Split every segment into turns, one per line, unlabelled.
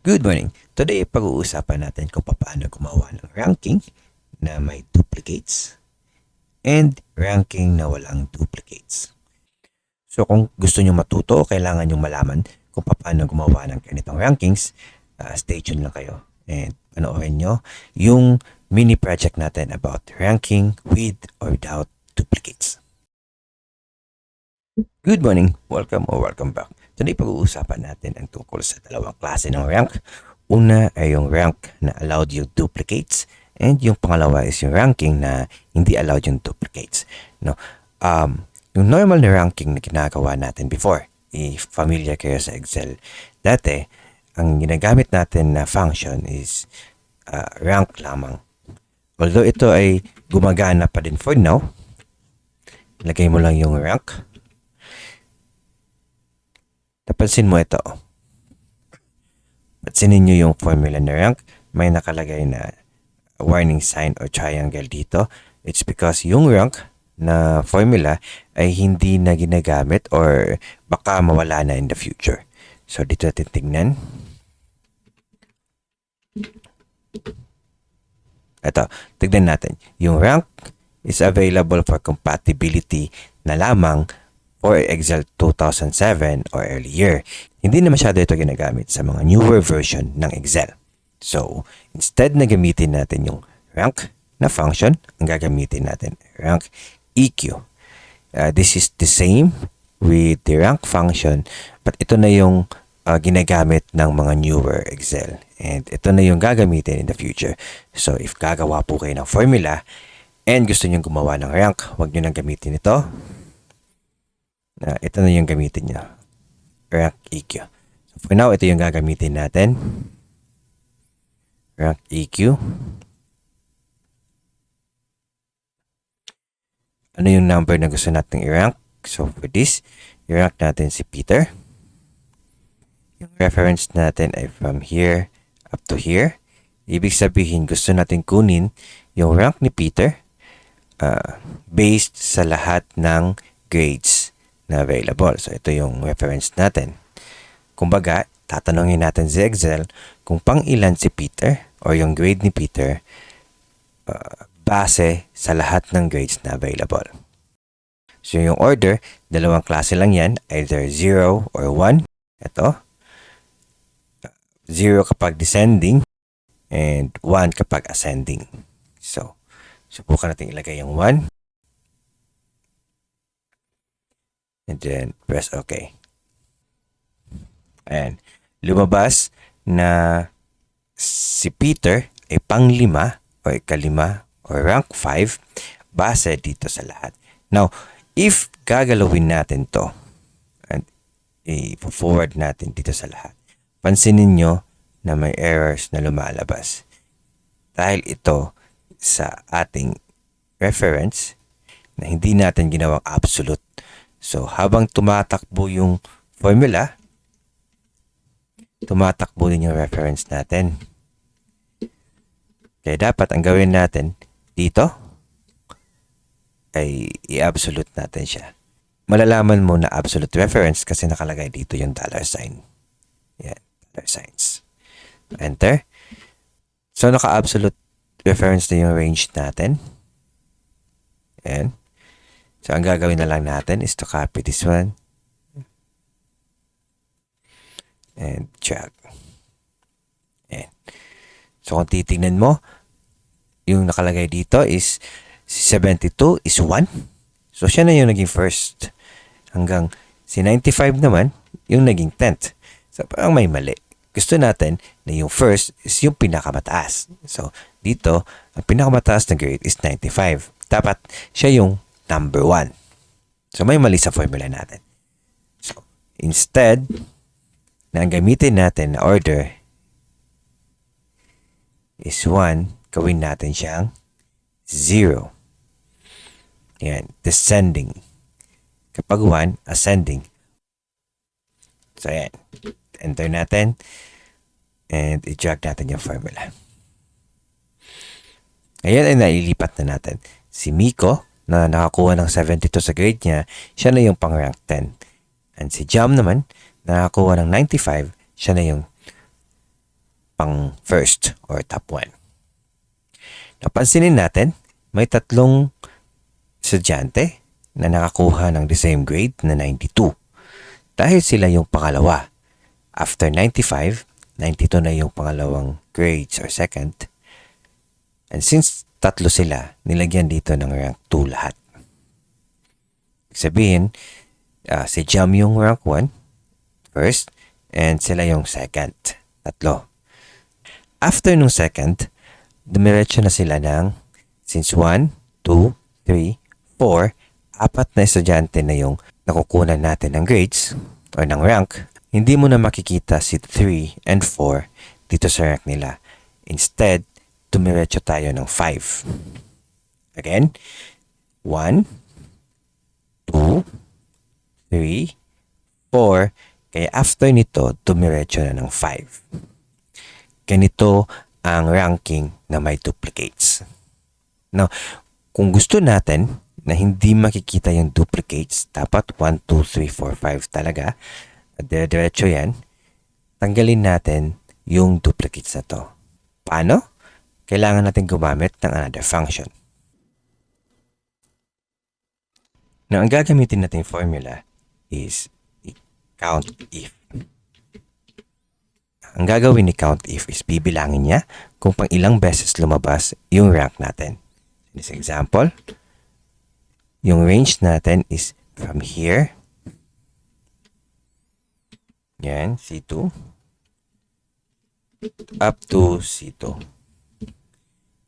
Good morning. Today, pag-uusapan natin kung paano gumawa ng ranking na may duplicates and ranking na walang duplicates. So kung gusto nyo matuto, kailangan nyo malaman kung paano gumawa ng ganitong rankings, stay tuned lang kayo and panoorin nyo yung mini project natin about ranking with or without duplicates. Good morning, welcome or welcome back. Today pag-uusapan natin ang tungkol sa dalawang klase ng rank. Una ay yung rank na allowed yung duplicates and yung pangalawa is yung ranking na hindi allowed yung duplicates. No? Yung normal na ranking na ginagawa natin before, if familiar kayo sa Excel, dati ang ginagamit natin na function is rank lamang. Although ito ay gumagana pa din for now, lagay mo lang yung rank. Napansin mo ito. Pansinin nyo yung formula na rank. May nakalagay na warning sign or triangle dito. It's because yung rank na formula ay hindi na ginagamit or baka mawala na in the future. So dito natin tingnan. Ito, tignan natin. Yung rank is available for compatibility na lamang for Excel 2007 or earlier. Hindi na masyado ito ginagamit sa mga newer version ng Excel. So, instead na gamitin natin yung rank na function, ang gagamitin natin rank EQ. This is the same with the rank function, but ito na yung ginagamit ng mga newer Excel. And ito na yung gagamitin in the future. So, if gagawa po kayo ng formula and gusto nyo gumawa ng rank, huwag nyo nang gamitin ito. Ito na yung gamitin nyo. Rank EQ. So for now, ito yung gagamitin natin. Rank EQ. Ano yung number na gusto natin i-rank? So for this, i-rank natin si Peter. Yung reference natin ay from here up to here. Ibig sabihin, gusto natin kunin yung rank ni Peter based sa lahat ng grades na available. So, ito yung reference natin. Kumbaga, tatanungin natin si Excel kung pang ilan si Peter or yung grade ni Peter base sa lahat ng grades na available. So, yung order, dalawang klase lang yan. Either 0 or 1. Ito. 0 kapag descending and 1 kapag ascending. So, subukan natin ilagay yung 1. And then, press OK. Ayan. Lumabas na si Peter ay pang-5 o ika-5 o rank 5 base dito sa lahat. Now, if gagalawin natin to and i-forward natin dito sa lahat, pansinin nyo na may errors na lumalabas. Dahil ito sa ating reference na hindi natin ginawang absolute. So, habang tumatakbo yung formula, tumatakbo din yung reference natin. Kaya dapat ang gawin natin dito ay i-absolute natin siya. Malalaman mo na absolute reference kasi nakalagay dito yung $sign. Yan, $signs. Enter. So, naka-absolute reference na yung range natin. Yan. So, ang gagawin na lang natin is to copy this one and drag. Ayan. So, kung titignan mo, yung nakalagay dito is 72 is 1. So, siya na yung naging first. Hanggang si 95 naman, yung naging 10th. So, parang may mali. Gusto natin na yung first is yung pinakamataas. So, dito, ang pinakamataas na grade is 95. Dapat siya yung number 1. So, may mali sa formula natin. So, instead na ang gamitin natin na order is 1, gawin natin siyang 0. Yan, descending. Kapag 1, ascending. So, yan. Enter natin and i-drag natin yung formula. Ayan ay nailipat na natin. Si Miko, na nakakuha ng 72 sa grade niya, siya na yung pang-rank 10. And si Jam naman, na nakakuha ng 95, siya na yung pang first or top 1. Napansinin natin, may 3 estudyante na nakakuha ng the same grade na 92. Dahil sila yung pangalawa. After 95, 92 na yung pangalawang grades or second. And since 3 sila, nilagyan dito ng rank 2 lahat. Sabihin, si Jam yung rank 1, first, and sila yung second, 3. After nung second, dumiretso na sila ng, since 1, 2, 3, 4, 4 na estudyante na yung nakukunan natin ng grades or ng rank, hindi mo na makikita si 3 and 4 dito sa rank nila. Instead, dumiretso tayo ng 5. Again, 1, 2, 3, 4. Kaya after nito, dumiretso na ng 5. Ganito ang ranking na may duplicates. Now, kung gusto natin na hindi makikita yung duplicates, dapat 1, 2, 3, 4, 5 talaga. Dire-diretso yan. Tanggalin natin yung duplicates na to. Paano? Kailangan natin gumamit ng another function. Now, ang gagamitin natin formula is count if. Ang gagawin ni count if is bibilangin niya kung pang ilang beses lumabas yung rank natin. In this example, yung range natin is from here, yan, C2, up to C2.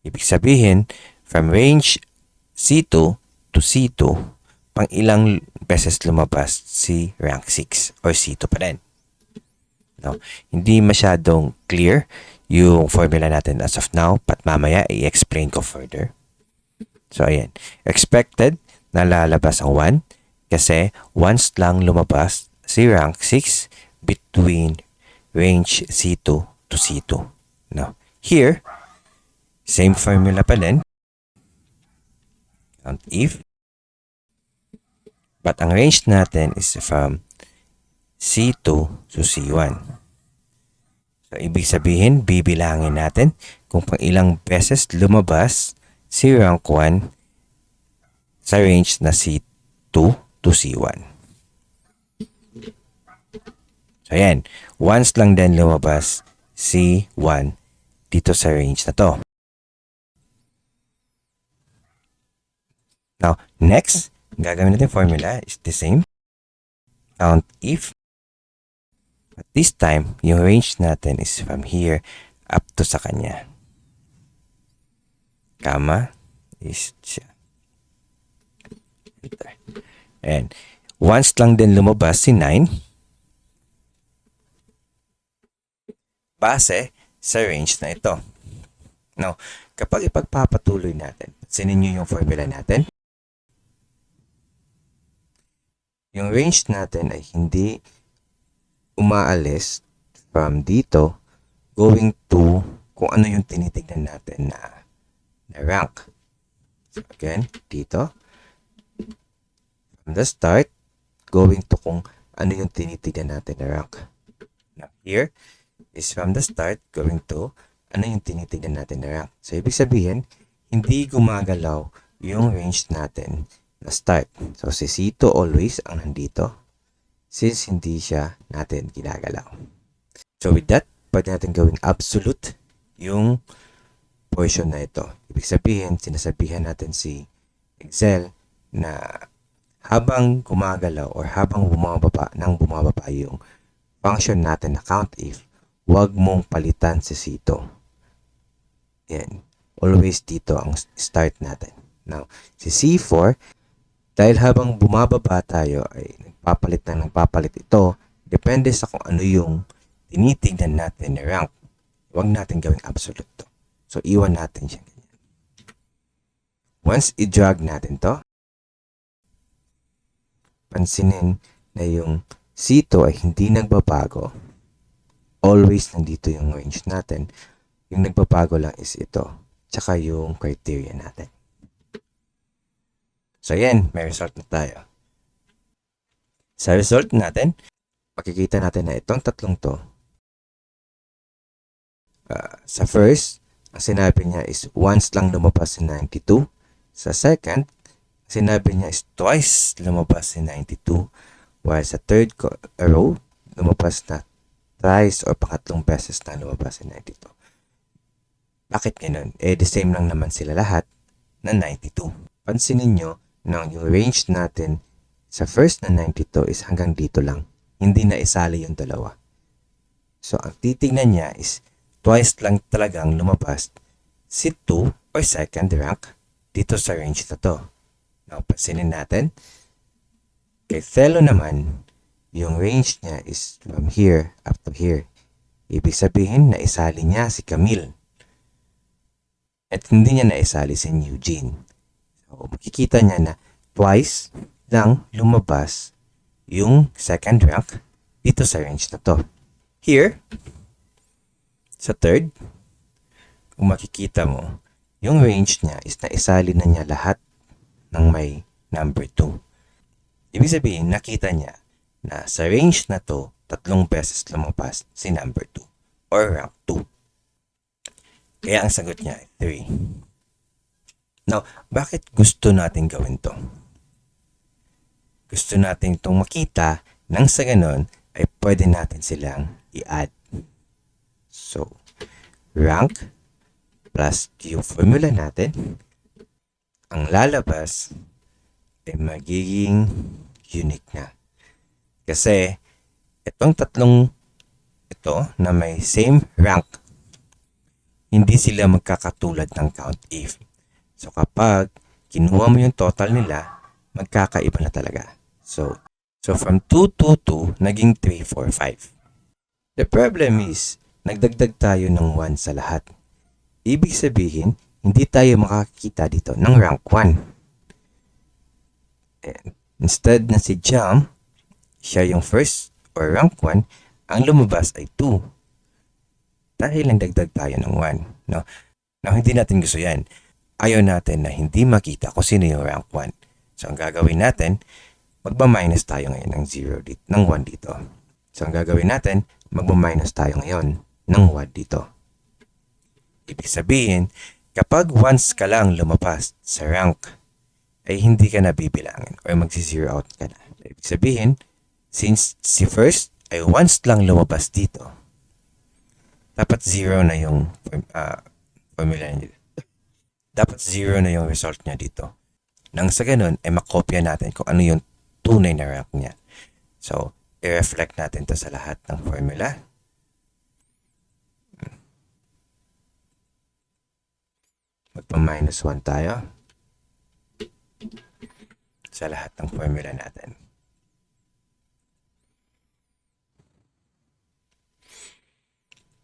Ibig sabihin, from range C2 to C2, pang ilang beses lumabas si rank 6 or C2 pa rin. No, hindi masyadong clear yung formula natin as of now, but mamaya i-explain ko further. So, ayan. Expected na lalabas ang 1 kasi once lang lumabas si rank 6 between range C2 to C2. No. Here, same formula pa din. Count if. But ang range natin is from C2 to C1. So, ibig sabihin, bibilangin natin kung pang ilang beses lumabas si rank 1 sa range na C2 to C1. So, ayan. Once lang din lumabas C1 dito sa range na to. Now, next, gagawin natin formula is the same. Count if. But this time, yung range natin is from here up to sa kanya. Comma is siya. Enter. And once lang din lumabas si 9 base sa range na ito. Now, kapag ipagpapatuloy natin, pansinin nyo yung formula natin. Yung range natin ay hindi umaalis from dito going to kung ano yung tinitignan natin na rank. So again, dito. From the start, going to kung ano yung tinitignan natin na rank. Now here is from the start going to ano yung tinitignan natin na rank. So ibig sabihin, hindi gumagalaw yung range natin na start. So, si C2 always ang nandito since hindi siya natin ginagalaw. So, with that, pwede natin gawing absolute yung portion na ito. Ibig sabihin, sinasabihan natin si Excel na habang gumagalaw or habang bumababa yung function natin na count if, huwag mong palitan si C2. Yan. Always dito ang start natin. Now, si C4, dahil habang bumababa tayo ay nagpapalit ito, depende sa kung ano yung tinitignan natin na rank. Huwag natin gawing absolute to. So, iwan natin siya ganyan. Once i-drag natin to, pansinin na yung C2 ay hindi nagbabago. Always nandito yung range natin. Yung nagbabago lang is ito. Tsaka yung criteria natin. So, yan. May result na tayo. Sa result natin, makikita natin na itong tatlong to Sa first, ang sinabi niya is once lang lumabas si 92. Sa second, sinabi niya is twice lumabas si 92. While sa third row, lumabas na thrice or pangatlong beses na lumabas si 92. Bakit ganun? The same lang naman sila lahat na 92. Pansinin nyo na yung range natin sa first na 92 is hanggang dito lang. Hindi na isali yung dalawa. So, ang titignan niya is twice lang talagang lumabas si 2 or second rank dito sa range na to. Now, pansinin natin. Kay Thelo naman, yung range niya is from here up to here. Ibig sabihin na isali niya si Camille. At hindi niya naisali si Eugene. So, makikita niya na twice lang lumabas yung second rank dito sa range na to. Here, sa third, kung makikita mo, yung range niya is naisali na niya lahat ng may number 2. Ibig sabihin, nakita niya na sa range na to, 3 beses lumabas si number 2 or rank 2. Kaya ang sagot niya ay 3. Now, bakit gusto natin gawin to? Gusto natin itong makita nang sa ganon ay pwede natin silang i-add. So, rank plus yung formula natin, ang lalabas ay magiging unique na. Kasi, itong tatlong ito na may same rank, hindi sila magkakatulad ng count if. So, kapag kinuha mo yung total nila, magkakaiba na talaga. So from 2, 2, 2, naging 3, 4, 5. The problem is, nagdagdag tayo ng 1 sa lahat. Ibig sabihin, hindi tayo makakita dito ng rank 1. And instead na si Jam, siya yung first or rank 1, ang lumabas ay 2. Dahil nagdagdag tayo ng 1. No? Now, hindi natin gusto yan. Ayaw natin na hindi makita kung sino yung rank 1. So, ang gagawin natin, magma-minus tayo ngayon ng 0 dito, ng 1 dito. So, ang gagawin natin, magma-minus tayo ngayon ng 1 dito. Ibig sabihin, kapag once ka lang lumabas sa rank, ay hindi ka na bibilangin or magsi-zero out ka na. Ibig sabihin, since si first ay once lang lumabas dito, dapat 0 na yung formula niya. Dapat 0 na yung result niya dito. Nang sa ganun, ay makopya natin kung ano yung tunay na rank niya. So, i-reflect natin to sa lahat ng formula. Magpa-minus 1 tayo sa lahat ng formula natin.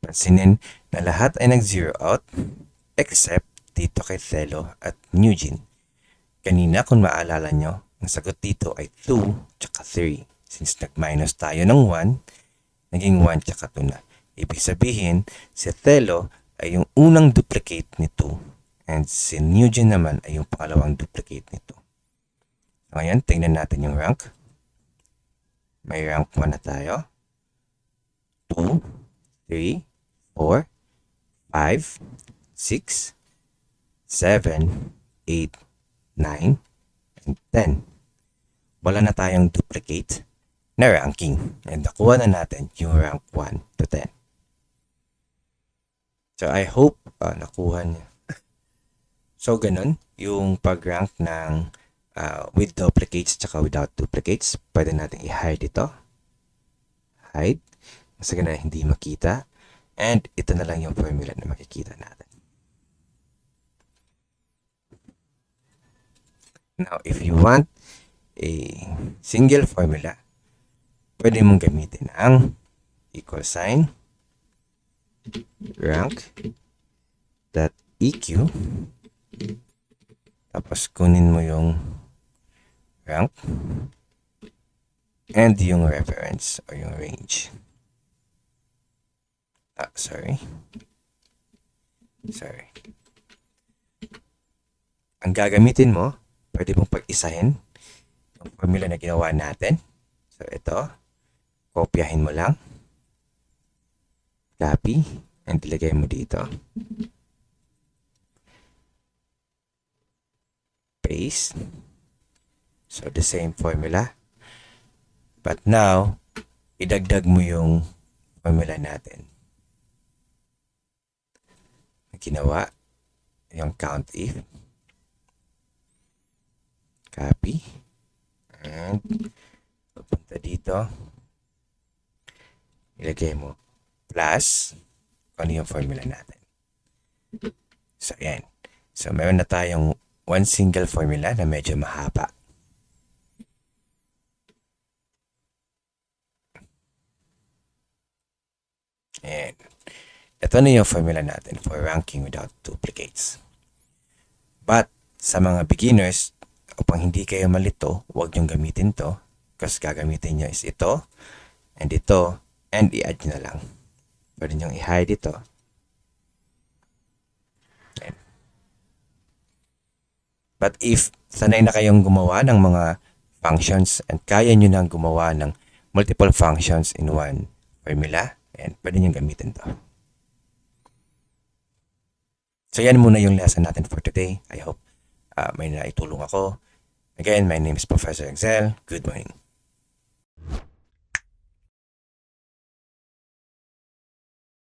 Pansinin na lahat ay nag-zero out except dito kay Thelo at Eugene. Kanina kung maalala nyo, ang sagot dito ay 2 tsaka 3. Since nag-minus tayo ng 1, naging 1 tsaka 2 na. Ibig sabihin, si Thelo ay yung unang duplicate ni 2 and si Eugene naman ay yung pangalawang duplicate ni 2. Ngayon, tingnan natin yung rank. May rank 1 na tayo. 2, 3, 4, 5, 6, 7, 8, 9, and 10. Wala na tayong duplicate na ranking. And nakuha na natin yung rank 1 to 10. So, I hope nakuha niya. So, ganun. Yung pag-rank ng with duplicates tsaka without duplicates, pwede natin i-hide ito. Hide. Kasi na hindi makita. And ito na lang yung formula na makikita natin. Now, if you want a single formula, pwede mong gamitin ang equal sign rank dot eq, tapos kunin mo yung rank and yung reference or yung range. Sorry. Ang gagamitin mo, pwede mong pag-isahin yung formula na ginawa natin. So, ito. Kopyahin mo lang. Copy. And ilagay mo dito. Paste. So, the same formula. But now, idagdag mo yung formula natin. Ginawa yung count if. Copy. And pupunta dito. Ilagay mo plus kung ano yung formula natin. So, yan. So, meron na tayong one single formula na medyo mahaba. And ito na yung formula natin for ranking without duplicates. But sa mga beginners, upang hindi kayo malito, huwag niyong gamitin to. Kasi gagamitin niyo is ito, and i-add nyo na lang. Pwede niyong i-hide ito. And, but if sanay na kayong gumawa ng mga functions and kaya nyo nang gumawa ng multiple functions in one formula, and pwede nyo gamitin to. So yan muna yung lesson natin for today. I hope may naitulong ako. Again, my name is Professor Excel. Good morning.